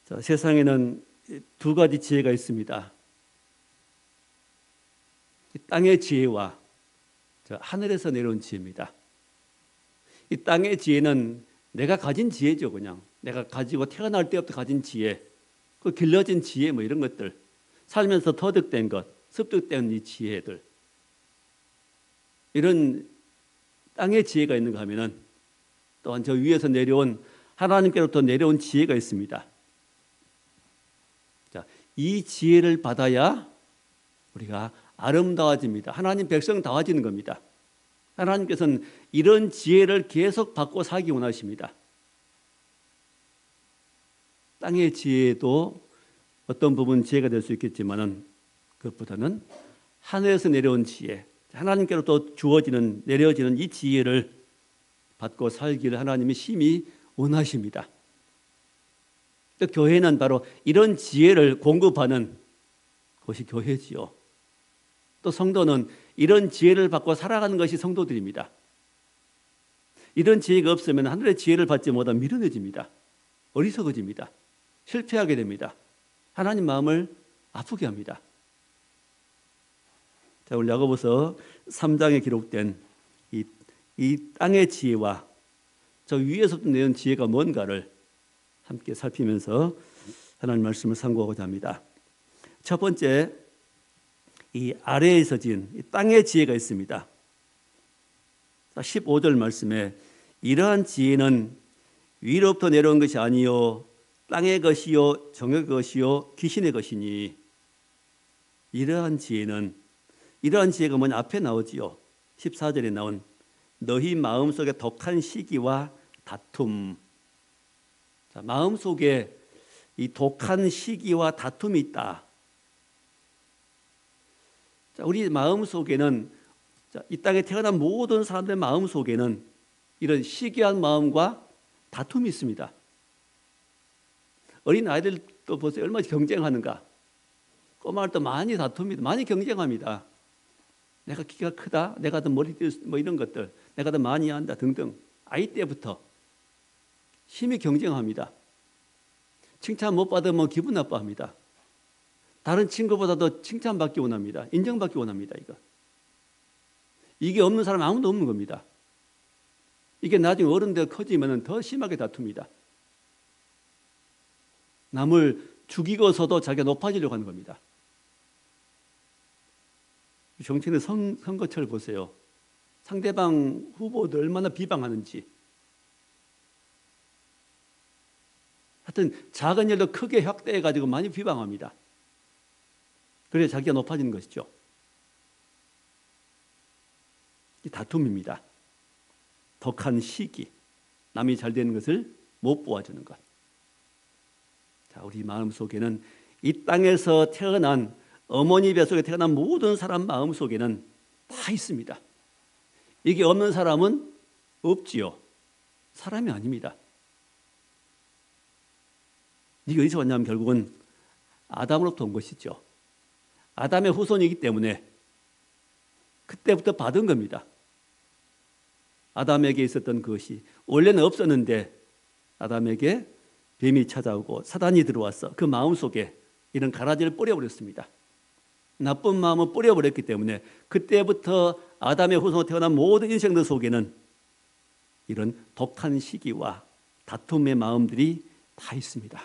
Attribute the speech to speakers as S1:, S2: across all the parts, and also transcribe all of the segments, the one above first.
S1: 자, 세상에는 두 가지 지혜가 있습니다. 땅의 지혜와 하늘에서 내려온 지혜입니다. 이 땅의 지혜는 내가 가진 지혜죠. 그냥 내가 가지고 태어날 때부터 가진 지혜, 그 길러진 지혜 뭐 이런 것들, 살면서 터득된 것, 습득된 이 지혜들, 이런 땅의 지혜가 있는가 하면은 또한 저 위에서 내려온 하나님께로부터 내려온 지혜가 있습니다. 자, 이 지혜를 받아야 우리가 아름다워집니다. 하나님 백성다워지는 겁니다. 하나님께서는 이런 지혜를 계속 받고 살기 원하십니다. 땅의 지혜도 어떤 부분 지혜가 될 수 있겠지만은 그것보다는 하늘에서 내려온 지혜, 하나님께로부터 주어지는 내려지는 이 지혜를 받고 살기를 하나님이 심히 원하십니다. 또 교회는 바로 이런 지혜를 공급하는 것이 교회지요. 또 성도는 이런 지혜를 받고 살아가는 것이 성도들입니다. 이런 지혜가 없으면 하늘의 지혜를 받지 못하면 미련해집니다. 어리석어집니다. 실패하게 됩니다. 하나님 마음을 아프게 합니다. 자, 우리 야고보서 3장에 기록된 이 땅의 지혜와 저 위에서부터 내는 지혜가 뭔가를 함께 살피면서 하나님 말씀을 상고하고자 합니다. 첫 번째, 이 아래에서 진 이 땅의 지혜가 있습니다. 15절 말씀에 이러한 지혜는 위로부터 내려온 것이 아니요 땅의 것이요 정의 것이요 귀신의 것이니. 이러한 지혜가 뭐냐 앞에 나오지요. 14절에 나온 너희 마음속에 독한 시기와 다툼. 자, 마음속에 이 독한 시기와 다툼이 있다. 자, 우리 마음속에는 이 땅에 태어난 모든 사람들의 마음속에는 이런 시기한 마음과 다툼이 있습니다. 어린 아이들도 보세요. 얼마나 경쟁하는가. 꼬마할 때 많이 다툽니다. 많이 경쟁합니다. 내가 키가 크다, 내가 더 머리 뭐 이런 것들, 내가 더 많이 한다 등등. 아이 때부터 심히 경쟁합니다. 칭찬 못 받으면 기분 나빠합니다. 다른 친구보다도 칭찬받기 원합니다. 인정받기 원합니다. 이게 없는 사람 아무도 없는 겁니다. 이게 나중에 어른들 커지면 더 심하게 다툽니다. 남을 죽이고서도 자기가 높아지려고 하는 겁니다. 정치인의 선거철 보세요. 상대방 후보들 얼마나 비방하는지. 하여튼 작은 일도 크게 확대해가지고 많이 비방합니다. 그래야 자기가 높아지는 것이죠. 이 다툼입니다. 독한 시기, 남이 잘 되는 것을 못 보아주는 것. 자, 우리 마음속에는 이 땅에서 태어난 어머니 뱃속에 태어난 모든 사람 마음속에는 다 있습니다. 이게 없는 사람은 없지요. 사람이 아닙니다. 이게 어디서 왔냐면 결국은 아담으로부터 온 것이죠. 아담의 후손이기 때문에 그때부터 받은 겁니다. 아담에게 있었던 그것이 원래는 없었는데 아담에게 뱀이 찾아오고 사단이 들어와서 그 마음속에 이런 가라지를 뿌려버렸습니다. 나쁜 마음을 뿌려버렸기 때문에 그때부터 아담의 후손으로 태어난 모든 인생들 속에는 이런 독한 시기와 다툼의 마음들이 다 있습니다.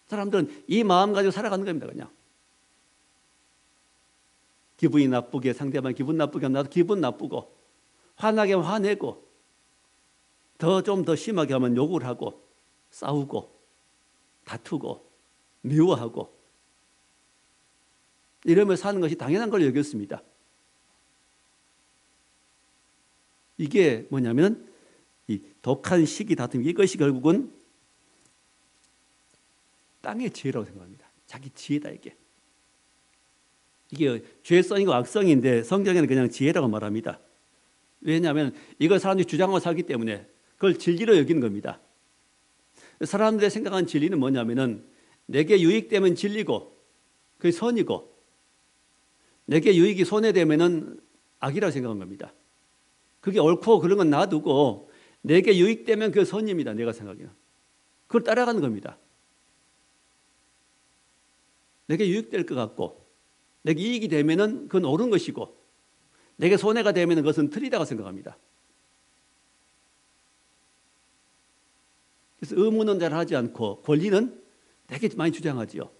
S1: 사람들은 이 마음 가지고 살아가는 겁니다. 그냥 기분이 나쁘게 상대방 기분 나쁘게 하면 나도 기분 나쁘고, 화나게 하면 화내고, 좀 더 심하게 하면 욕을 하고 싸우고 다투고 미워하고 이러면서 사는 것이 당연한 걸 여겼습니다. 이게 뭐냐면 이 독한 시기 다툼, 이것이 결국은 땅의 지혜라고 생각합니다. 자기 지혜다 이게. 이게 죄성이고 악성인데 성경에는 그냥 지혜라고 말합니다. 왜냐하면 이걸 사람들이 주장하고 살기 때문에 그걸 진리로 여기는 겁니다. 사람들의 생각하는 진리는 뭐냐면은 내게 유익되면 진리고 그게 선이고, 내게 유익이 손해되면은 악이라고 생각한 겁니다. 그게 옳고 그런 건 놔두고 내게 유익되면 그게 선입니다. 내가 생각해요. 그걸 따라가는 겁니다. 내게 유익될 것 같고 내게 이익이 되면은 그건 옳은 것이고 내게 손해가 되면은 그것은 틀리다고 생각합니다. 그래서 의무는 잘 하지 않고 권리는 되게 많이 주장하지요.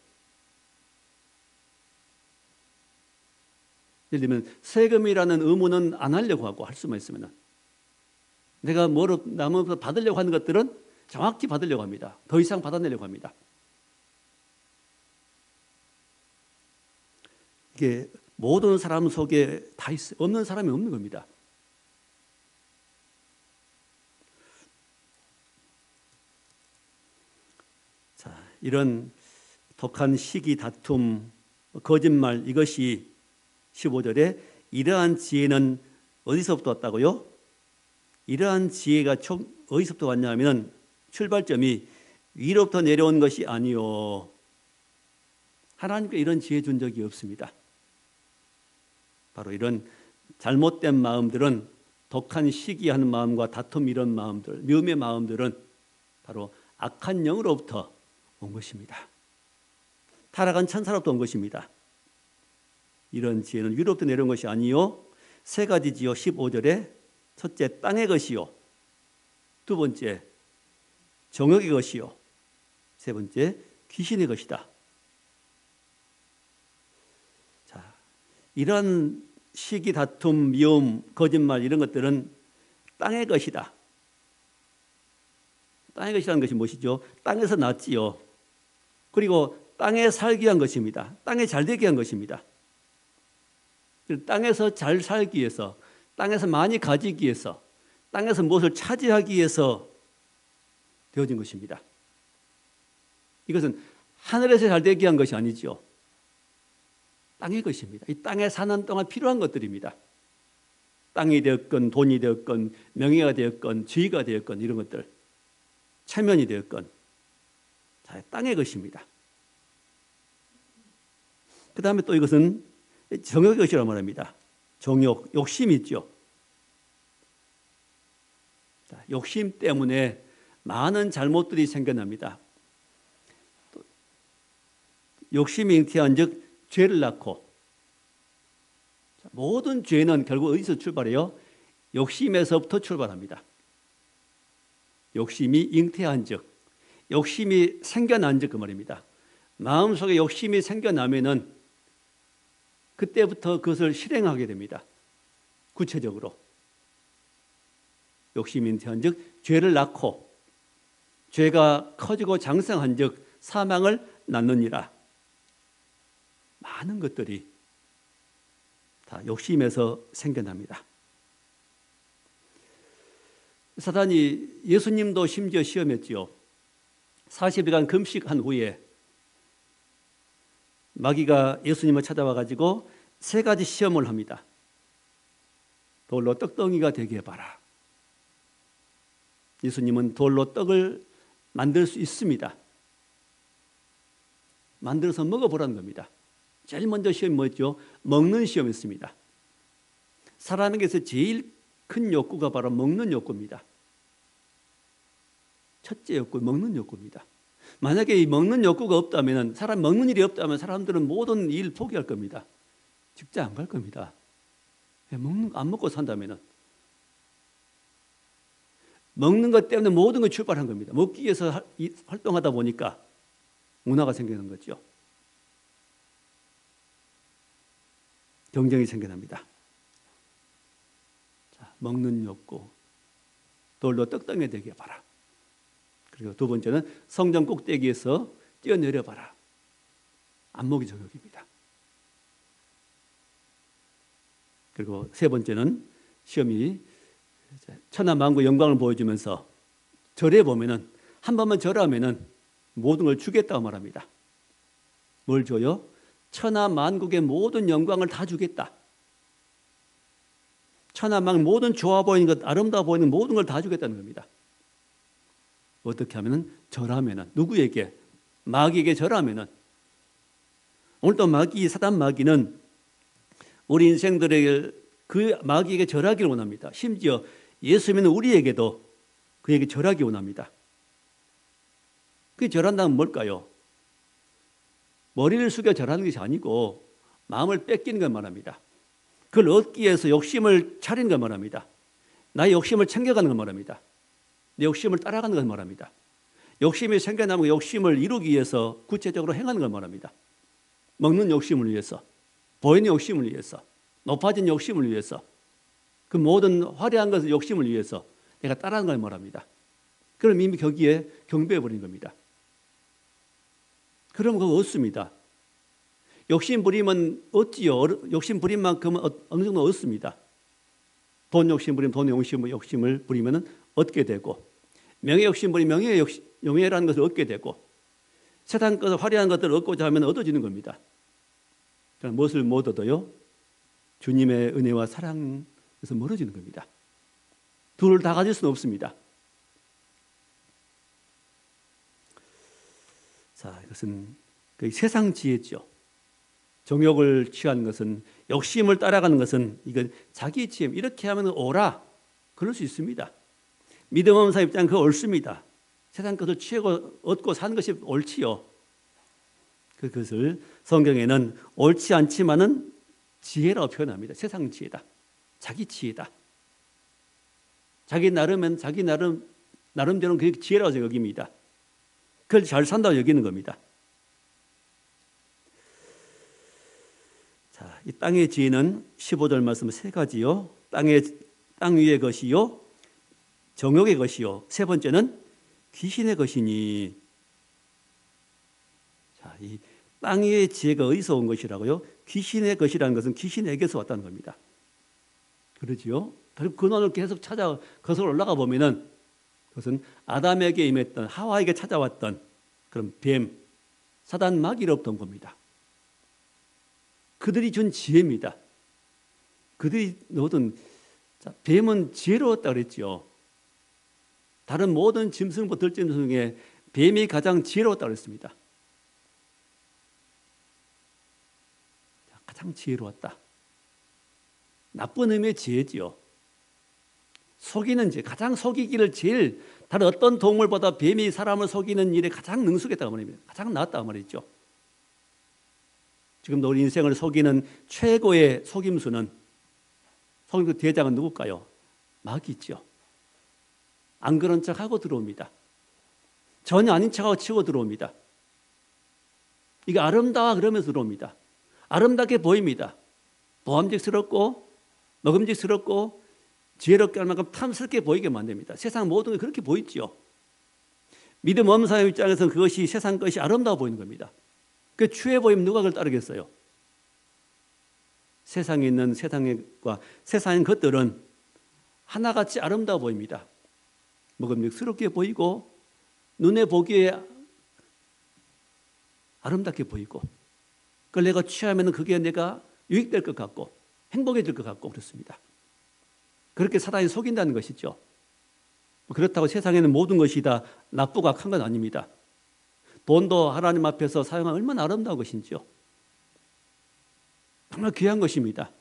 S1: 예를 들면 세금이라는 의무는 안 하려고 하고 할 수만 있으면 내가 뭐로 남으로부터 받으려고 하는 것들은 정확히 받으려고 합니다. 더 이상 받아내려고 합니다. 이게 모든 사람 속에 다 있어요. 없는 사람이 없는 겁니다. 자, 이런 독한 시기, 다툼, 거짓말 이것이 15절에 이러한 지혜는 어디서부터 왔다고요? 이러한 지혜가 어디서부터 왔냐면 출발점이 위로부터 내려온 것이 아니요. 하나님께 이런 지혜 준 적이 없습니다. 바로 이런 잘못된 마음들은 독한 시기하는 마음과 다툼 이런 마음들, 미움의 마음들은 바로 악한 영으로부터 온 것입니다. 타락한 천사로부터 온 것입니다. 이런 지혜는 위로부터 내려온 것이 아니요. 세 가지지요. 15절에 첫째 땅의 것이요. 두 번째 정욕의 것이요. 세 번째 귀신의 것이다. 자, 이런 시기, 다툼, 미움, 거짓말 이런 것들은 땅의 것이다. 땅의 것이라는 것이 무엇이죠? 땅에서 났지요. 그리고 땅에 살기 위한 것입니다. 땅에 잘 되기 위한 것입니다. 땅에서 잘 살기 위해서, 땅에서 많이 가지기 위해서, 땅에서 무엇을 차지하기 위해서 되어진 것입니다. 이것은 하늘에서 잘 되기 위한 것이 아니죠. 땅의 것입니다. 이 땅에 사는 동안 필요한 것들입니다. 땅이 되었건 돈이 되었건 명예가 되었건 지위가 되었건 이런 것들, 체면이 되었건 다 땅의 것입니다. 그 다음에 또 이것은 정욕의 것이라고 말합니다. 정욕, 욕심이 있죠. 욕심 때문에 많은 잘못들이 생겨납니다. 욕심이 잉태한 즉 죄를 낳고, 모든 죄는 결국 어디서 출발해요? 욕심에서부터 출발합니다. 욕심이 잉태한 즉, 욕심이 생겨난 즉 그 말입니다. 마음속에 욕심이 생겨나면은 그때부터 그것을 실행하게 됩니다. 구체적으로 욕심이 잉태한 즉 죄를 낳고, 죄가 커지고 장성한 즉 사망을 낳느니라. 많은 것들이 다 욕심에서 생겨납니다. 사단이 예수님도 심지어 시험했지요. 40일간 금식한 후에 마귀가 예수님을 찾아와 가지고 세 가지 시험을 합니다. 돌로 떡덩이가 되게 해봐라. 예수님은 돌로 떡을 만들 수 있습니다. 만들어서 먹어보라는 겁니다. 제일 먼저 시험이 뭐였죠? 먹는 시험이었습니다. 사람에게서 제일 큰 욕구가 바로 먹는 욕구입니다. 첫째 욕구, 먹는 욕구입니다. 만약에 이 먹는 욕구가 없다면, 사람 먹는 일이 없다면 사람들은 모든 일 포기할 겁니다. 직장 안 갈 겁니다. 먹는 거 안 먹고 산다면은. 먹는 것 때문에 모든 걸 출발한 겁니다. 먹기 위해서 활동하다 보니까 문화가 생기는 거죠. 경쟁이 생겨납니다. 자, 먹는 욕구, 돌로 떡덩이 되게 해봐라. 그리고 두 번째는 성전 꼭대기에서 뛰어내려봐라. 안목이 저격입니다. 그리고 세 번째는 시험이 천하 만국 영광을 보여주면서 절에 보면은 한 번만 절하면은 모든 걸 주겠다고 말합니다. 뭘 줘요? 천하 만국의 모든 영광을 다 주겠다. 천하 만국 모든 좋아 보이는 것, 아름다워 보이는 모든 걸 다 주겠다는 겁니다. 어떻게 하면은 절하면은, 누구에게? 마귀에게 절하면은. 오늘 또 사단 마귀는 우리 인생들에게 그 마귀에게 절하기를 원합니다. 심지어 예수 믿는 우리에게도 그에게 절하기 원합니다. 그게 절한다면 뭘까요? 머리를 숙여 절하는 것이 아니고 마음을 뺏기는 걸 말합니다. 그걸 얻기 위해서 욕심을 차리는 걸 말합니다. 나의 욕심을 챙겨가는 걸 말합니다. 내 욕심을 따라가는 걸 말합니다. 욕심이 생겨나면 욕심을 이루기 위해서 구체적으로 행하는 걸 말합니다. 먹는 욕심을 위해서, 보이는 욕심을 위해서, 높아진 욕심을 위해서, 그 모든 화려한 것을 욕심을 위해서 내가 따라하는 걸 말합니다. 그럼 이미 거기에 경배해버린 겁니다. 그럼 그거 얻습니다. 욕심 부리면 얻지요. 욕심 부린 만큼은 어느 정도 얻습니다. 돈 욕심 부리면 돈 욕심을 부리면 얻게 되고, 명예 욕심 부리면 명예라는 것을 얻게 되고, 세상 것을 화려한 것들을 얻고자 하면 얻어지는 겁니다. 그럼 무엇을 못 얻어요? 주님의 은혜와 사랑에서 멀어지는 겁니다. 둘을 다 가질 수는 없습니다. 자, 이것은 세상 지혜죠. 정욕을 취하는 것은, 욕심을 따라가는 것은 이건 자기 지혜. 이렇게 하면 옳아, 그럴 수 있습니다. 믿음 없는 사람 입장은 그거 옳습니다. 세상 것을 취하고 얻고 사는 것이 옳지요. 그것을 성경에는 옳지 않지만은 지혜라고 표현합니다. 세상 지혜다, 자기 지혜다. 자기 나름은 자기 나름대로는 그게 지혜라고 여깁니다. 그걸 잘 산다고 여기는 겁니다. 자, 이 땅의 지혜는 15절 말씀 세 가지요. 땅 위의 것이요, 정욕의 것이요, 세 번째는 귀신의 것이니. 자, 이 땅 위의 지혜가 어디서 온 것이라고요? 귀신의 것이라는 것은 귀신에게서 왔다는 겁니다. 그러지요? 그리고 근원을 계속 찾아 거슬러 올라가 보면은 그것은 아담에게 임했던, 하와에게 찾아왔던 그런 뱀, 사단 마귀로부터 온 겁니다. 그들이 준 지혜입니다. 그들이 얻은, 뱀은 지혜로웠다 그랬죠. 다른 모든 짐승과 들짐승 중에 뱀이 가장 지혜로웠다 그랬습니다. 가장 지혜로웠다. 나쁜 의미의 지혜지요. 속이는 지, 가장 속이기를 제일 다른 어떤 동물보다 뱀이 사람을 속이는 일에 가장 능숙했다고 말입니다. 가장 나았다고 말이죠. 지금도 우리 인생을 속이는 최고의 속임수는, 속임수 대장은 누굴까요? 마귀죠. 안 그런 척하고 들어옵니다. 전혀 아닌 척하고 치고 들어옵니다. 이게 아름다워 그러면서 들어옵니다. 아름답게 보입니다. 보암직스럽고 먹음직스럽고 지혜롭게 할 만큼 탐스럽게 보이게 만듭니다. 세상 모든 게 그렇게 보이지요. 믿음 없는 사람 입장에서는 그것이 세상 것이 아름다워 보이는 겁니다. 그 추해 보이면 누가 그걸 따르겠어요? 세상에 있는 세상과 세상의 것들은 하나같이 아름다워 보입니다. 먹음직스럽게 보이고 눈에 보기에 아름답게 보이고, 그걸 내가 취하면 그게 내가 유익될 것 같고 행복해질 것 같고 그렇습니다. 그렇게 사단이 속인다는 것이죠. 그렇다고 세상에는 모든 것이 다 나쁘고 악한 건 아닙니다. 돈도 하나님 앞에서 사용하면 얼마나 아름다운 것인지요. 정말 귀한 것입니다.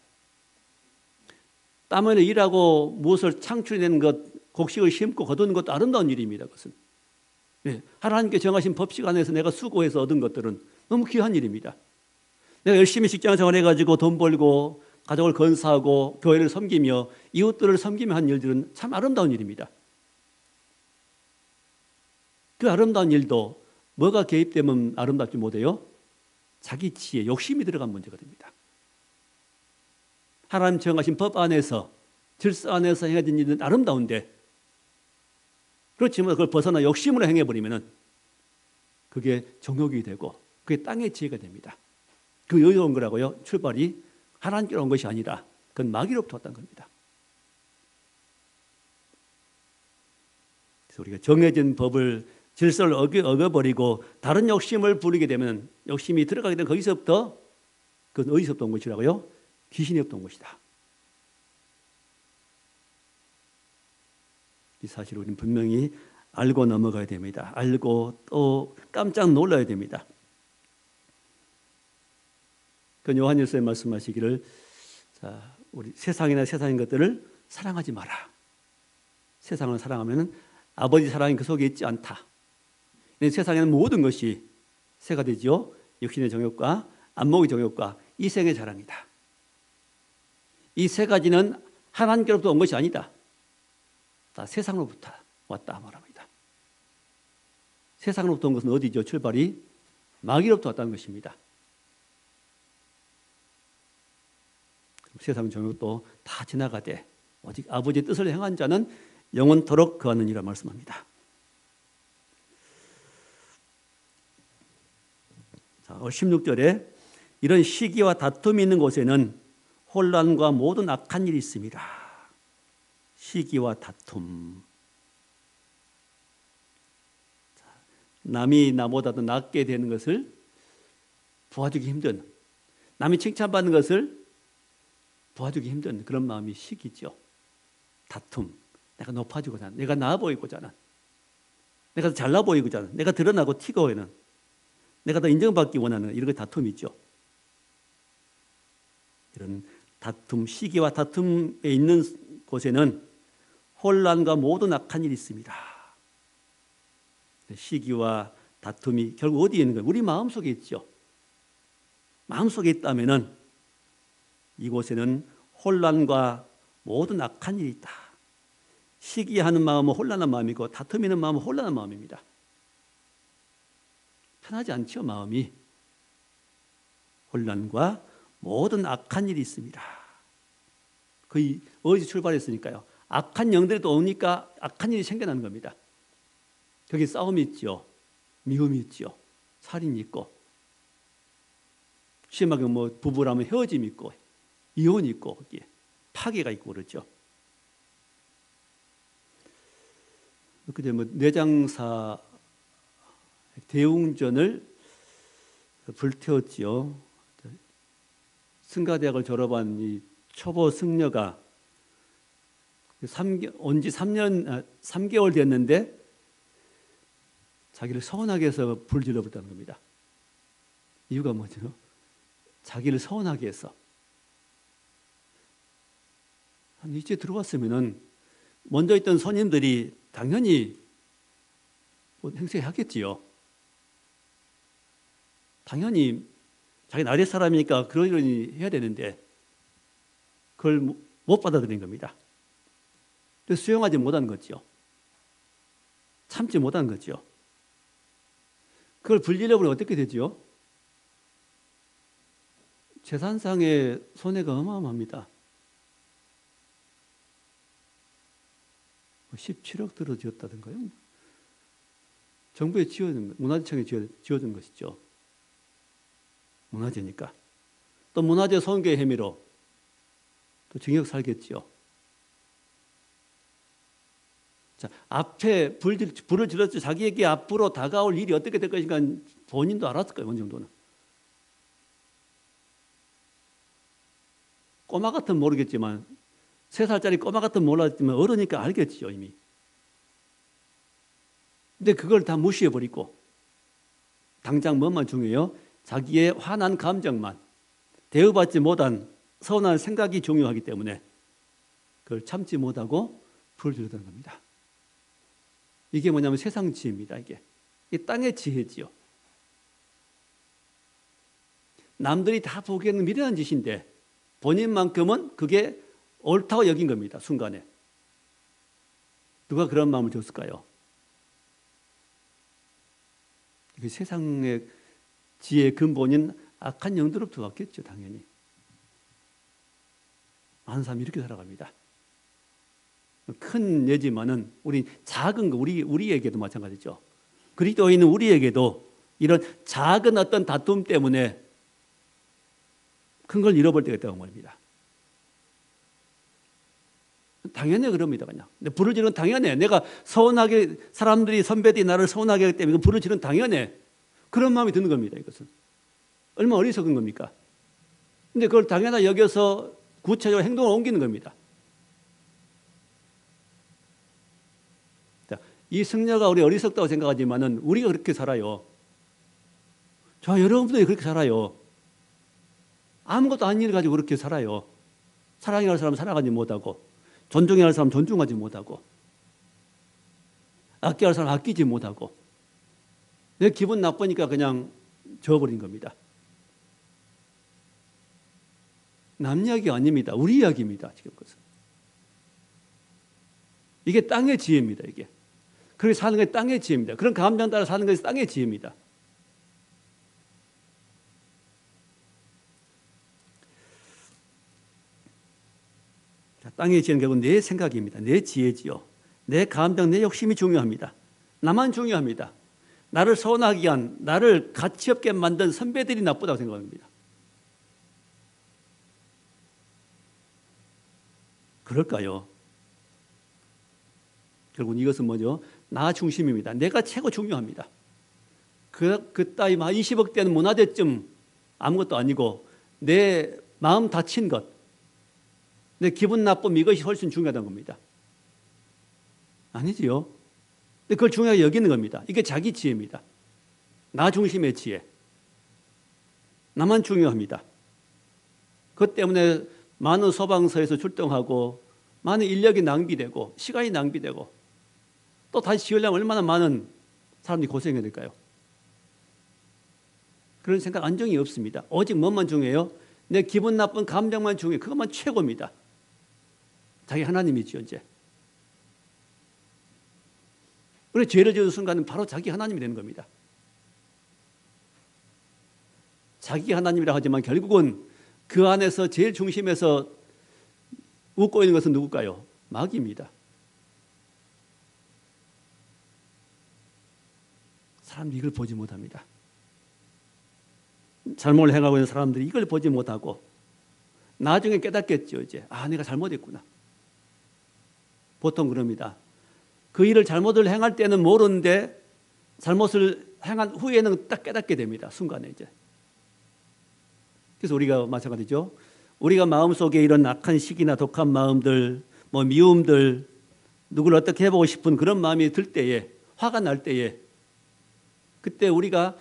S1: 땀 흘려 일하고 무엇을 창출해내는 것, 곡식을 심고 거두는 것도 아름다운 일입니다. 그것은. 네, 하나님께 정하신 법칙 안에서 내가 수고해서 얻은 것들은 너무 귀한 일입니다. 내가 열심히 직장 생활해가지고 돈 벌고 가족을 건사하고 교회를 섬기며 이웃들을 섬기며 한 일들은 참 아름다운 일입니다. 그 아름다운 일도 뭐가 개입되면 아름답지 못해요? 자기 지혜, 욕심이 들어간 문제가 됩니다. 하나님 정하신 법 안에서, 질서 안에서 행해진 일은 아름다운데, 그렇지만 그걸 벗어나 욕심으로 행해버리면 그게 정욕이 되고 그게 땅의 지혜가 됩니다. 그 여기서 온 거라고요. 출발이 하나님께로 온 것이 아니라 그건 마귀로부터 왔다는 겁니다. 그래서 우리가 정해진 법을, 질서를 어겨버리고 다른 욕심을 부리게 되면, 욕심이 들어가게 되면 거기서부터, 그건 어디서부터 온 것이라고요? 귀신이부터 온 것이다. 이 사실을 우리는 분명히 알고 넘어가야 됩니다. 알고 또 깜짝 놀라야 됩니다. 그 요한일서에 말씀하시기를, 자, 우리 세상이나 세상인 것들을 사랑하지 마라. 세상을 사랑하면 아버지 사랑이 그 속에 있지 않다. 세상에는 모든 것이 새가 되지요. 육신의 정욕과 안목의 정욕과 이생의 자랑이다. 이 세 가지는 하나님께로부터 온 것이 아니다. 다 세상으로부터 왔다 말합니다. 세상으로부터 온 것은 어디죠? 출발이 마귀로부터 왔다는 것입니다. 세상 정욕도 다 지나가되 오직 아버지의 뜻을 행한 자는 영원토록 거하느니라 말씀합니다. 자, 16절에 이런 시기와 다툼이 있는 곳에는 혼란과 모든 악한 일이 있습니다. 시기와 다툼. 남이 나보다 더 낫게 되는 것을 도와주기 힘든, 남이 칭찬받는 것을 도와주기 힘든 그런 마음이 시기죠. 다툼. 내가 높아지고자 하는, 내가 나아 보이고자 하는, 내가 더 잘나 보이고자 하는, 내가 드러나고 튀고 하는, 내가 더 인정받기 원하는 이런 게 다툼이죠. 이런 다툼, 시기와 다툼에 있는 곳에는 혼란과 모든 악한 일이 있습니다. 시기와 다툼이 결국 어디에 있는 거예요? 우리 마음속에 있죠. 마음속에 있다면은 이곳에는 혼란과 모든 악한 일이 있다. 시기하는 마음은 혼란한 마음이고 다툼이 있는 마음은 혼란한 마음입니다. 편하지 않죠, 마음이. 혼란과 모든 악한 일이 있습니다. 거의 어디서 출발했으니까요. 악한 영들이 또 오니까 악한 일이 생겨나는 겁니다. 거기 싸움이 있죠. 미움이 있죠. 살인이 있고, 심하게 뭐 부부라면 헤어짐이 있고, 이혼이 있고, 거기에 파괴가 있고 그렇죠. 그때 뭐 내장사 대웅전을 불태웠지요. 승가대학을 졸업한 이 초보 승려가 온 지 3개월 됐는데 자기를 서운하게 해서 불 질러버렸다는 겁니다. 이유가 뭐죠? 자기를 서운하게 해서. 이제 들어왔으면은 먼저 있던 선임들이 당연히 행세하겠지요. 당연히 자기 나리 사람이니까 그러려니 해야 되는데 그걸 못 받아들인 겁니다. 그래서 수용하지 못한 거죠. 참지 못한 거죠. 그걸 불질러버리면 어떻게 되죠? 재산상의 손해가 어마어마합니다. 17억 들어 지었다던가요? 정부에 지어준, 문화재청에 지어준 것이죠. 문화재니까. 또 문화재 손괴 혐의로 또 징역 살겠죠. 자, 앞에 불을 질렀죠. 자기에게 앞으로 다가올 일이 어떻게 될 것인가 본인도 알았을 거예요. 어느 정도는. 꼬마 같으면 모르겠지만 3살짜리 꼬마 같으면 몰랐지만 어르니까 알겠죠, 이미. 근데 그걸 다 무시해버리고 당장 뭐만 중요해요? 자기의 화난 감정만, 대우받지 못한 서운한 생각이 중요하기 때문에 그걸 참지 못하고 불을 지르는 겁니다. 이게 뭐냐면 세상 지혜입니다. 이게 이 땅의 지혜지요. 남들이 다 보기에는 미련한 짓인데 본인만큼은 그게 옳다고 여긴 겁니다. 순간에. 누가 그런 마음을 줬을까요? 세상의 지혜의 근본인 악한 영들로부터 왔겠죠. 당연히. 많은 사람이 이렇게 살아갑니다. 큰 예지만은 우리 작은 거, 우리에게도 마찬가지죠. 그리스도인은 우리에게도 이런 작은 어떤 다툼 때문에 큰 걸 잃어버릴 때가 있다고 말입니다. 당연해 그럽니다. 그냥. 근데 불을 지르는 당연해. 내가 서운하게 사람들이 선배들이 나를 서운하게 하기 때문에 불을 지르는 당연해. 그런 마음이 드는 겁니다. 이것은 얼마나 어리석은 겁니까? 근데 그걸 당연하게 여겨서 구체적으로 행동을 옮기는 겁니다. 자, 이 승려가 우리 어리석다고 생각하지만은 우리가 그렇게 살아요. 저 여러분들이 그렇게 살아요. 아무것도 아닌 일 가지고 그렇게 살아요. 사랑해야 할 사람 사랑하지 못하고, 존중해야 할 사람 존중하지 못하고, 아껴야 할 사람 아끼지 못하고, 내 기분 나쁘니까 그냥 저어버린 겁니다. 남 이야기 아닙니다. 우리 이야기입니다. 지금 것은. 이게 땅의 지혜입니다. 이게. 그렇게 사는 게 땅의 지혜입니다. 그런 감정 따라 사는 것이 땅의 지혜입니다. 땅의 지혜는 결국 내 생각입니다. 내 지혜지요. 내 감정, 내 욕심이 중요합니다. 나만 중요합니다. 나를 서운하게 한, 나를 가치 없게 만든 선배들이 나쁘다고 생각합니다. 그럴까요? 결국 이것은 뭐죠? 나 중심입니다. 내가 최고 중요합니다. 그 따위 20억 대는 문화재쯤 아무것도 아니고 내 마음 다친 것, 내 기분 나쁨 이것이 훨씬 중요하다는 겁니다. 아니지요? 근데 그걸 중요하게 여기는 겁니다. 이게 자기 지혜입니다. 나 중심의 지혜. 나만 중요합니다. 그것 때문에 많은 소방서에서 출동하고 많은 인력이 낭비되고 시간이 낭비되고 또 다시 지으려면 얼마나 많은 사람들이 고생해야 될까요? 그런 생각 안정이 없습니다. 오직 뭐만 중요해요? 내 기분 나쁜 감정만 중요해요. 그것만 최고입니다. 자기 하나님이지요, 이제. 그래서 죄를 지은 순간은 바로 자기 하나님이 되는 겁니다. 자기 하나님이라 하지만 결국은 그 안에서 제일 중심에서 웃고 있는 것은 누굴까요? 마귀입니다. 사람들이 이걸 보지 못합니다. 잘못을 행하고 있는 사람들이 이걸 보지 못하고 나중에 깨닫겠죠. 이제 내가 잘못했구나. 보통 그럽니다. 그 일을 잘못을 행할 때는 모르는데 잘못을 행한 후에는 딱 깨닫게 됩니다. 순간에 이제. 그래서 우리가 마찬가지죠. 우리가 마음속에 이런 악한 시기나 독한 마음들, 미움들, 누구를 어떻게 해보고 싶은 그런 마음이 들 때에, 화가 날 때에, 그때 우리가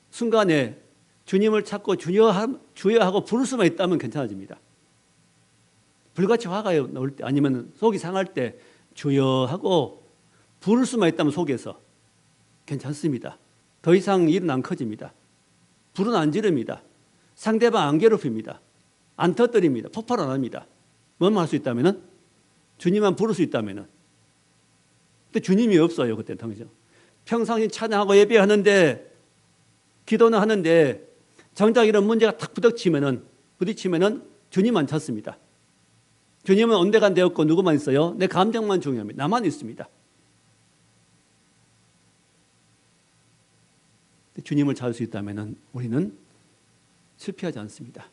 S1: 순간에 주님을 찾고 주여하고 부를 수만 있다면 괜찮아집니다. 불같이 화가 나올 때 아니면 속이 상할 때 주여하고 부를 수만 있다면 속에서 괜찮습니다. 더 이상 일은 안 커집니다. 불은 안 지릅니다. 상대방 안 괴롭힙니다. 안 터뜨립니다. 폭발 안 합니다. 뭐만 할 수 있다면은 주님만 부를 수 있다면은. 근데 주님이 없어요. 그때 당시에. 평상시 찬양하고 예배하는데 기도는 하는데 정작 이런 문제가 탁 부딪히면은 주님만 찾습니다. 주님은 온데간데 없고 누구만 있어요? 내 감정만 중요합니다. 나만 있습니다. 주님을 찾을 수 있다면은 우리는 실패하지 않습니다.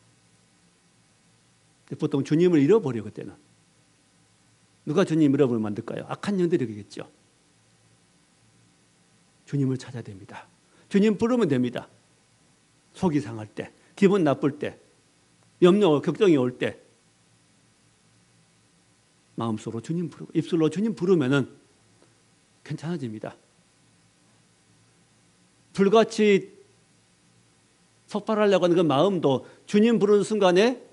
S1: 보통 주님을 잃어버려 그때는. 누가 주님 잃어버리면 만들까요? 악한 영들이겠죠. 주님을 찾아야 됩니다. 주님 부르면 됩니다. 속이 상할 때, 기분 나쁠 때, 염려, 걱정이 올 때 마음속으로 주님 부르고 입술로 주님 부르면은 괜찮아집니다. 불같이 폭발하려고 하는 그 마음도 주님 부르는 순간에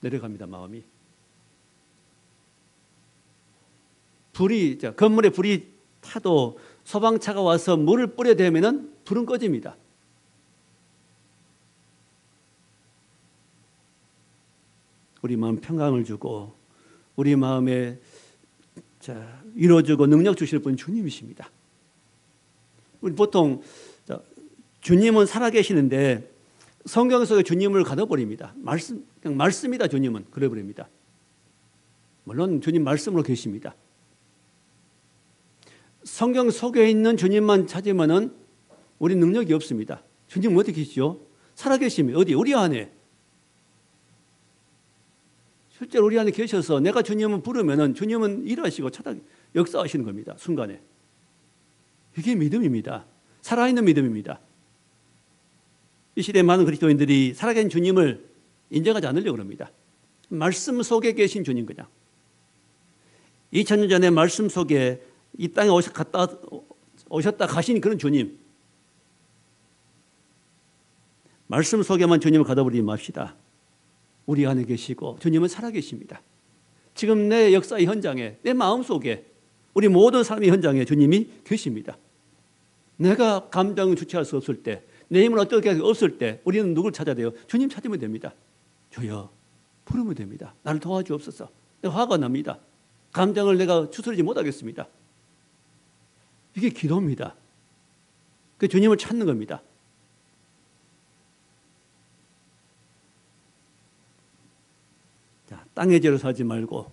S1: 내려갑니다. 마음이. 건물에 불이 타도 소방차가 와서 물을 뿌려대면은 불은 꺼집니다. 우리 마음 평강을 주고 우리 마음에 이루어주고 능력 주실 분 주님이십니다. 우리 보통 주님은 살아계시는데 성경 속에 주님을 가둬버립니다. 그냥 말씀이다. 주님은 그래버립니다. 물론 주님 말씀으로 계십니다. 성경 속에 있는 주님만 찾으면은 우리 능력이 없습니다. 주님은 어디 계시죠? 살아계십니다. 어디? 우리 안에. 실제로 우리 안에 계셔서 내가 주님을 부르면은 주님은 일하시고 역사하시는 겁니다. 순간에. 이게 믿음입니다. 살아있는 믿음입니다. 이 시대에 많은 그리스도인들이 살아계신 주님을 인정하지 않으려고 합니다. 말씀 속에 계신 주님 그냥. 2000년 전에 말씀 속에 이 땅에 오셨다 가신 그런 주님. 말씀 속에만 주님을 가둬버리지 맙시다. 우리 안에 계시고 주님은 살아계십니다. 지금 내 역사의 현장에, 내 마음속에, 우리 모든 삶의 현장에 주님이 계십니다. 내가 감정을 주체할 수 없을 때, 내 힘은 어떻게 없을 때 우리는 누굴 찾아야 돼요? 주님 찾으면 됩니다. 주여 부르면 됩니다. 나를 도와주옵소서. 내가 화가 납니다. 감정을 내가 추스르지 못하겠습니다. 이게 기도입니다. 그 주님을 찾는 겁니다. 자, 땅의 죄로 살지 말고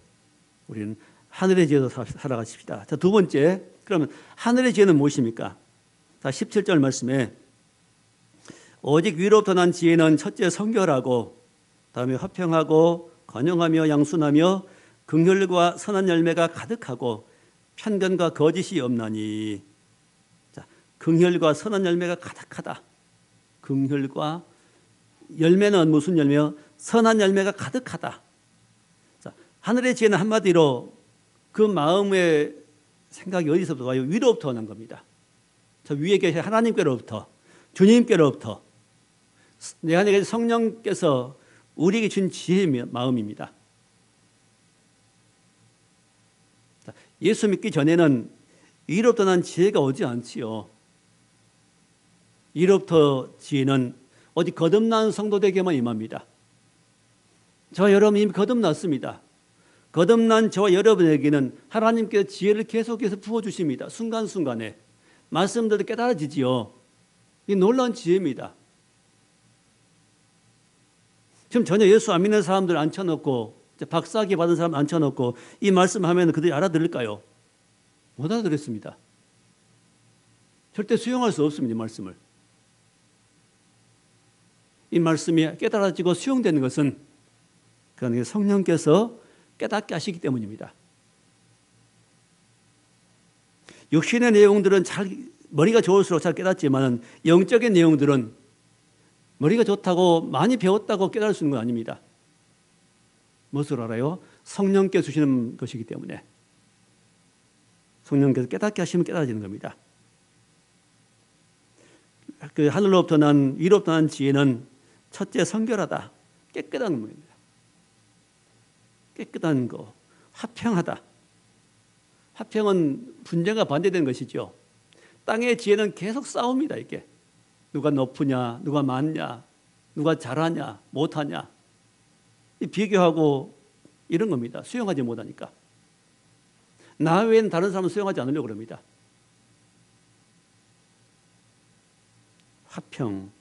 S1: 우리는 하늘의 죄로 살아가십시다. 자, 두 번째, 그러면 하늘의 죄는 무엇입니까? 자, 17절 말씀에 오직 위로부터 난 지혜는 첫째 성결하고 다음에 화평하고 관용하며 양순하며 긍휼과 선한 열매가 가득하고 편견과 거짓이 없나니. 자, 긍휼과 선한 열매가 가득하다. 긍휼과 열매는 무슨 열매요? 선한 열매가 가득하다. 자, 하늘의 지혜는 한마디로 그 마음의 생각이 어디서부터 와요? 위로부터 오는 겁니다. 저 위에 계신 하나님께로부터, 주님께로부터, 내 안에 계신 성령께서 우리에게 준 지혜의 마음입니다. 자, 예수 믿기 전에는 위로부터 난 지혜가 오지 않지요. 위로부터 지혜는 어디 거듭난 성도들에게만 임합니다. 저 여러분 이미 거듭났습니다. 거듭난 저와 여러분에게는 하나님께서 지혜를 계속해서 부어주십니다. 순간순간에 말씀들도 깨달아지지요. 이 놀라운 지혜입니다. 지금 전혀 예수 안 믿는 사람들 앉혀놓고 박사학위 받은 사람 앉혀놓고 이 말씀하면 그들이 알아들을까요? 못 알아들었습니다. 절대 수용할 수 없습니다. 이 말씀을. 이 말씀이 깨달아지고 수용되는 것은 그러니까 성령께서 깨닫게 하시기 때문입니다. 육신의 내용들은 머리가 좋을수록 잘 깨닫지만 영적인 내용들은 머리가 좋다고 많이 배웠다고 깨달을 수 있는 건 아닙니다. 무엇을 알아요? 성령께서 주시는 것이기 때문에 성령께서 깨닫게 하시면 깨달아지는 겁니다. 그 하늘로부터 난 위로부터 난 지혜는 첫째 성결하다. 깨끗한 겁니다. 깨끗한 거, 화평하다. 화평은 분쟁과 반대되는 것이죠. 땅의 지혜는 계속 싸웁니다. 이게 누가 높으냐, 누가 많냐, 누가 잘하냐, 못하냐 비교하고 이런 겁니다. 수용하지 못하니까. 나 외에는 다른 사람은 수용하지 않으려고 그럽니다. 화평.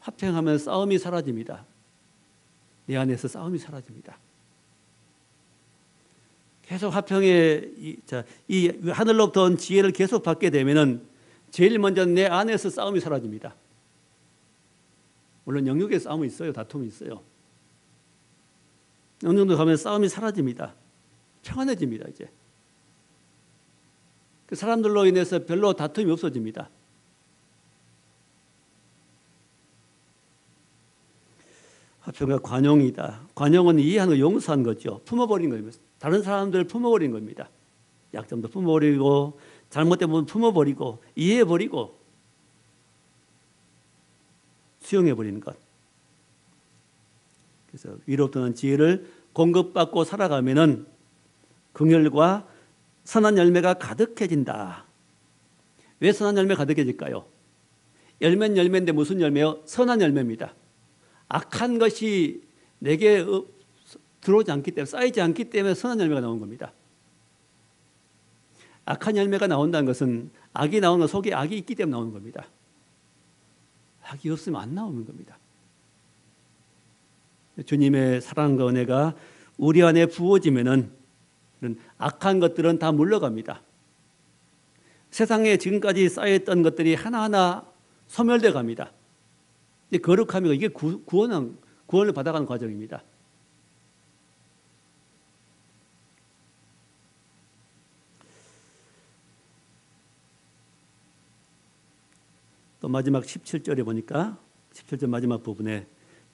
S1: 화평하면 싸움이 사라집니다. 내 안에서 싸움이 사라집니다. 계속 화평의 이 하늘로부터 온 지혜를 계속 받게 되면은 제일 먼저 내 안에서 싸움이 사라집니다. 물론 영역에 싸움이 있어요. 다툼이 있어요. 어느 정도 가면 싸움이 사라집니다. 평안해집니다. 이제 그 사람들로 인해서 별로 다툼이 없어집니다. 화평과 관용이다. 관용은 이해하는 거, 용서한 거죠. 품어버린 겁니다. 다른 사람들을 품어버린 겁니다. 약점도 품어버리고 잘못된 부분 품어버리고 이해해버리고 수용해버리는 것. 그래서 위로부터 난 지혜를 공급받고 살아가면은 긍휼과 선한 열매가 가득해진다. 왜 선한 열매가 가득해질까요? 열매는 열매인데 무슨 열매요? 선한 열매입니다. 악한 것이 내게 들어오지 않기 때문에, 쌓이지 않기 때문에 선한 열매가 나온 겁니다. 악한 열매가 나온다는 것은 악이 나오는 건 속에 악이 있기 때문에 나오는 겁니다. 악이 없으면 안 나오는 겁니다. 주님의 사랑과 은혜가 우리 안에 부어지면은 악한 것들은 다 물러갑니다. 세상에 지금까지 쌓여있던 것들이 하나하나 소멸돼 갑니다. 거룩함이 이게 구원을 받아가는 과정입니다. 또 마지막 17절에 보니까 17절 마지막 부분에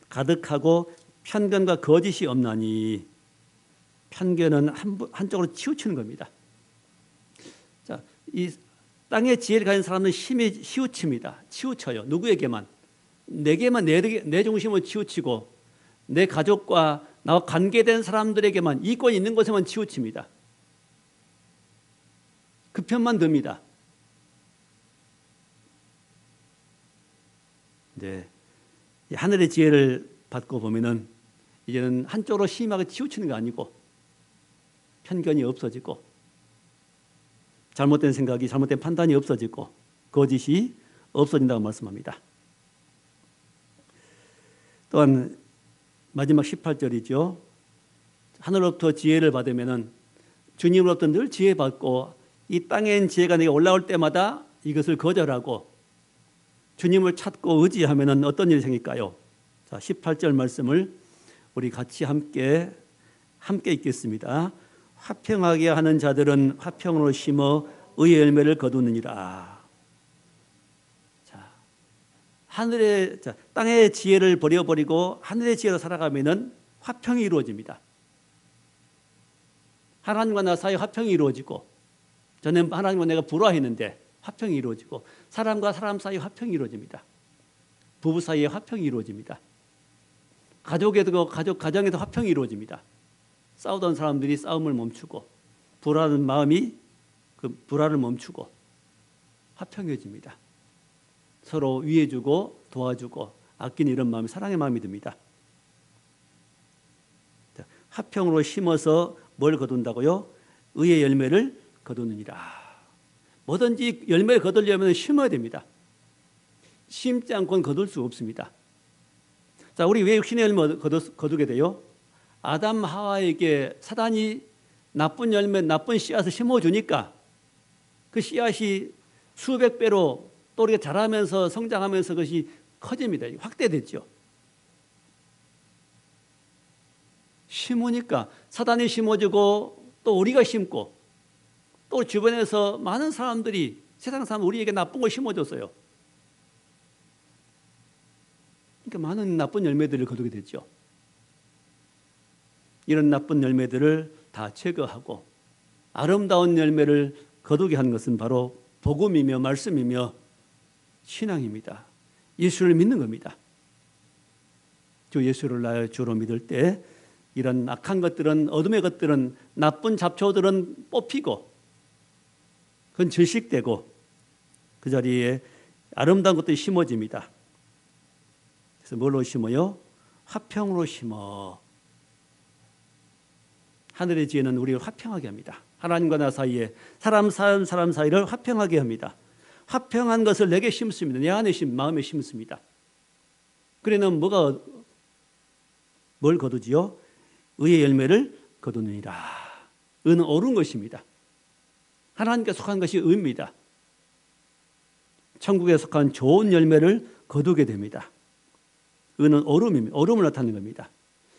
S1: 가득하고 편견과 거짓이 없나니. 편견은 한쪽으로 치우치는 겁니다. 자, 이 땅의 지혜를 가진 사람은 힘이 치우칩니다. 치우쳐요. 누구에게만? 내게만 내 중심을 치우치고 내 가족과 나와 관계된 사람들에게만 이권이 있는 곳에만 치우칩니다. 그 편만 듭니다. 이제 이 하늘의 지혜를 받고 보면은 이제는 한쪽으로 심하게 치우치는 게 아니고 편견이 없어지고 잘못된 생각이, 잘못된 판단이 없어지고 거짓이 없어진다고 말씀합니다. 또한 마지막 18절이죠. 하늘로부터 지혜를 받으면은 주님으로부터 늘 지혜 받고 이 땅엔 지혜가 내게 올라올 때마다 이것을 거절하고 주님을 찾고 의지하면은 어떤 일이 생길까요? 자, 18절 말씀을 우리 같이 함께 읽겠습니다. 화평하게 하는 자들은 화평으로 심어 의의 열매를 거두느니라. 땅의 지혜를 버려버리고 하늘의 지혜로 살아가면은 화평이 이루어집니다. 하나님과 나 사이에 화평이 이루어지고, 저는 하나님과 내가 불화했는데 화평이 이루어지고, 사람과 사람 사이에 화평이 이루어집니다. 부부 사이에 화평이 이루어집니다. 가정에도 화평이 이루어집니다. 싸우던 사람들이 싸움을 멈추고, 불화하는 마음이 그 불화를 멈추고 화평해집니다. 서로 위해주고 도와주고 아끼는 이런 마음이 사랑의 마음이 듭니다. 화평으로 심어서 뭘 거둔다고요? 의의 열매를 거두느니라. 뭐든지 열매를 거두려면 심어야 됩니다. 심지 않고는 거둘 수 없습니다. 자, 우리 왜 육신의 열매 거두게 돼요? 아담 하와에게 사단이 나쁜 열매, 나쁜 씨앗을 심어주니까 그 씨앗이 수백 배로 또 이렇게 자라면서 성장하면서 그것이 커집니다. 확대됐죠. 심으니까 사단이 심어주고 또 우리가 심고 또 주변에서 많은 사람들이, 세상 사람 우리에게 나쁜 걸 심어줬어요. 그러니까 많은 나쁜 열매들을 거두게 됐죠. 이런 나쁜 열매들을 다 제거하고 아름다운 열매를 거두게 하는 것은 바로 복음이며 말씀이며 신앙입니다. 예수를 믿는 겁니다. 주 예수를 나의 주로 믿을 때 이런 악한 것들은, 어둠의 것들은, 나쁜 잡초들은 뽑히고 그건 질식되고 그 자리에 아름다운 것들이 심어집니다. 그래서 뭘로 심어요? 화평으로 심어. 하늘의 지혜는 우리를 화평하게 합니다. 하나님과 나 사이에, 사람 사이를 화평하게 합니다. 화평한 것을 내게 심습니다. 내 안에 마음에 심습니다. 그래는 뭘 거두지요? 의의 열매를 거두느니라. 의는 옳은 것입니다. 하나님께 속한 것이 의입니다. 천국에 속한 좋은 열매를 거두게 됩니다. 의는 옳음입니다. 옳음을 나타내는 겁니다.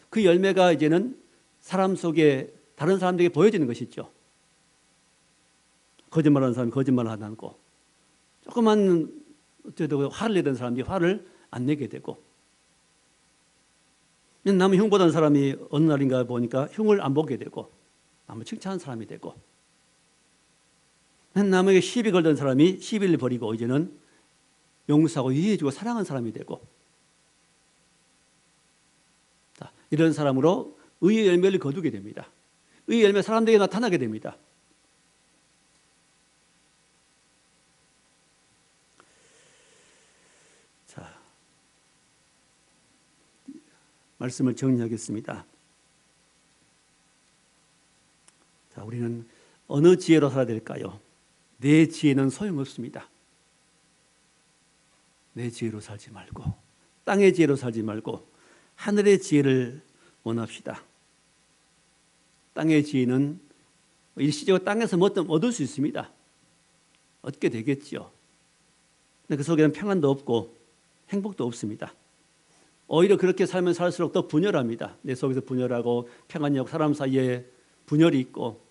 S1: 그 열매가 이제는 사람 속에 다른 사람들에게 보여지는 것이죠. 거짓말하는 사람이 거짓말을 안 하고, 조그만 화를 내던 사람이 화를 안 내게 되고, 남은 흉 보던 사람이 어느 날인가 보니까 흉을 안 보게 되고, 남을 칭찬하는 사람이 되고, 남에게 시비 걸던 사람이 시비를 버리고 이제는 용서하고 이해해주고 사랑하는 사람이 되고, 이런 사람으로 의의 열매를 거두게 됩니다. 의의 열매 사람들에게 나타나게 됩니다. 자, 말씀을 정리하겠습니다. 자, 우리는 어느 지혜로 살아야 될까요? 내 지혜는 소용없습니다. 내 지혜로 살지 말고, 땅의 지혜로 살지 말고 하늘의 지혜를 원합시다. 땅의 지혜는 일시적으로 땅에서 뭐 얻을 수 있습니다. 얻게 되겠죠. 근데 그 속에는 평안도 없고 행복도 없습니다. 오히려 그렇게 살면 살수록 더 분열합니다. 내 속에서 분열하고 평안이 없고 사람 사이에 분열이 있고,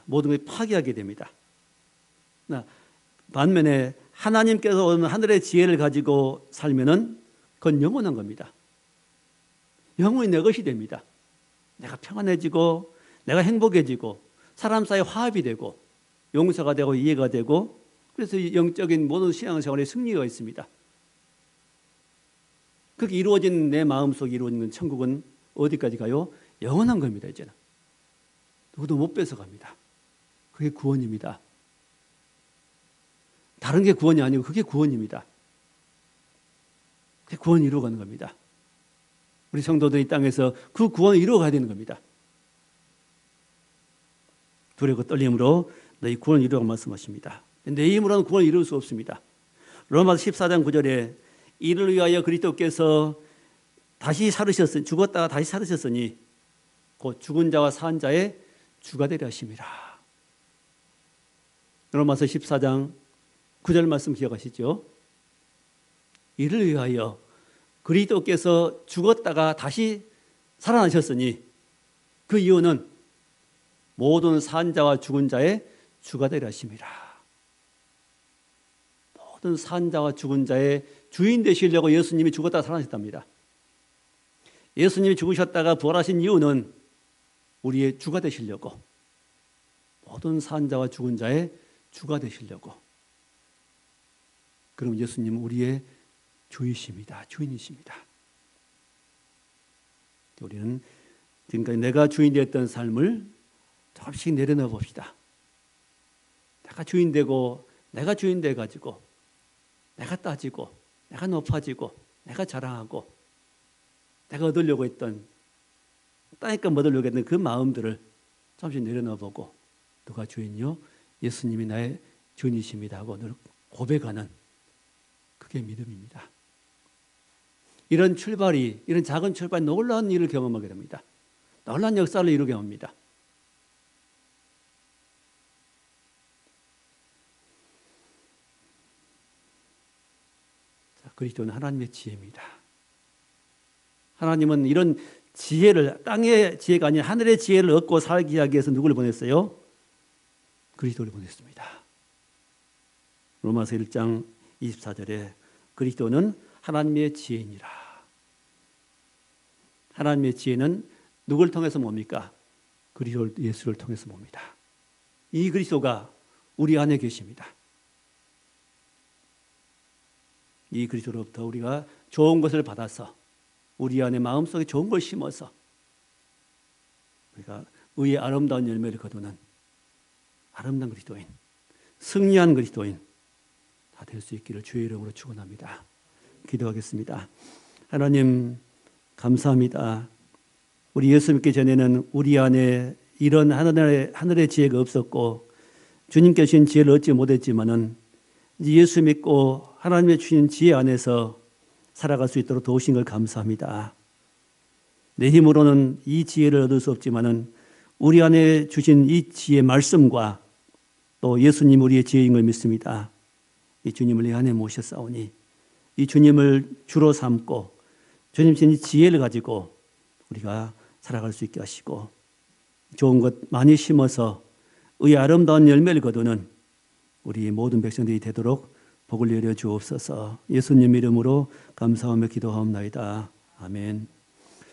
S1: 모든 것이 파괴하게 됩니다. 반면에 하나님께서 오는 하늘의 지혜를 가지고 살면은 그건 영원한 겁니다. 영원히 내 것이 됩니다. 내가 평안해지고 내가 행복해지고 사람 사이 화합이 되고 용서가 되고 이해가 되고, 그래서 영적인 모든 신앙생활에 승리가 있습니다. 그렇게 이루어진 내 마음속에 이루어진 천국은 어디까지 가요? 영원한 겁니다. 이제는 누구도 못 뺏어갑니다. 그게 구원입니다. 다른 게 구원이 아니고 그게 구원입니다. 그게 구원을 이루어가는 겁니다. 우리 성도들이 이 땅에서 그 구원을 이루어가야 되는 겁니다. 두려움과 떨림으로 너희 구원을 이루어가 말씀하십니다. 내 힘으로는 구원을 이룰 수 없습니다. 로마서 14장 9절에 이를 위하여 그리스도께서 다시 살으셨으니 죽었다가 다시 살으셨으니 곧 죽은 자와 산 자의 주가 되려 하심이라. 로마서 14장 9절 말씀 기억하시죠? 이를 위하여 그리스도께서 죽었다가 다시 살아나셨으니 그 이유는 모든 산 자와 죽은 자의 주가 되려 하심이라. 모든 산 자와 죽은 자의 주인 되시려고 예수님이 죽었다가 살아나셨답니다. 예수님이 죽으셨다가 부활하신 이유는 우리의 주가 되시려고, 모든 산 자와 죽은 자의 주가 되시려고. 그럼 예수님은 우리의 주이십니다. 주인이십니다. 우리는 지금까지 내가 주인 되었던 삶을 조금씩 내려놓아 봅시다. 내가 주인 되고, 내가 주인 돼가지고, 내가 따지고, 내가 높아지고, 내가 자랑하고, 내가 얻으려고 했던, 따니까 얻으려고 했던 그 마음들을 조금씩 내려놓아 보고, 누가 주인이요? 예수님이 나의 주인이십니다 하고 늘 고백하는, 그게 믿음입니다. 이런 출발이, 이런 작은 출발이 놀라운 일을 경험하게 됩니다. 놀라운 역사를 이루게 합니다. 자, 그리스도는 하나님의 지혜입니다. 하나님은 이런 지혜를, 땅의 지혜가 아닌 하늘의 지혜를 얻고 살기 하기 위해서 누구를 보냈어요? 그리스도를 보냈습니다. 로마서 1장 24절에 그리스도는 하나님의 지혜니라. 하나님의 지혜는 누구를 통해서 뭡니까? 그리스도 예수를 통해서 봅니다. 이 그리스도가 우리 안에 계십니다. 이 그리스도로부터 우리가 좋은 것을 받아서 우리 안에 마음속에 좋은 걸 심어서 우리가 의의 아름다운 열매를 거두는 아름다운 그리스도인, 승리한 그리스도인 다 될 수 있기를 주의 이름으로 축원합니다. 기도하겠습니다. 하나님 감사합니다. 우리 예수 믿기 전에는 우리 안에 이런 하늘의 지혜가 없었고 주님께 주신 지혜를 얻지 못했지만은 예수 믿고 하나님의 주신 지혜 안에서 살아갈 수 있도록 도우신 걸 감사합니다. 내 힘으로는 이 지혜를 얻을 수 없지만은 우리 안에 주신 이 지혜 말씀과 또 예수님 우리의 지혜인 걸 믿습니다. 이 주님을 내 안에 모셨사오니 이 주님을 주로 삼고 주님 주신 이 지혜를 가지고 우리가 살아갈 수 있게 하시고 좋은 것 많이 심어서 의의 아름다운 열매를 거두는 우리 모든 백성들이 되도록 복을 내려 주옵소서. 예수님 이름으로 감사하며 기도하옵나이다. 아멘.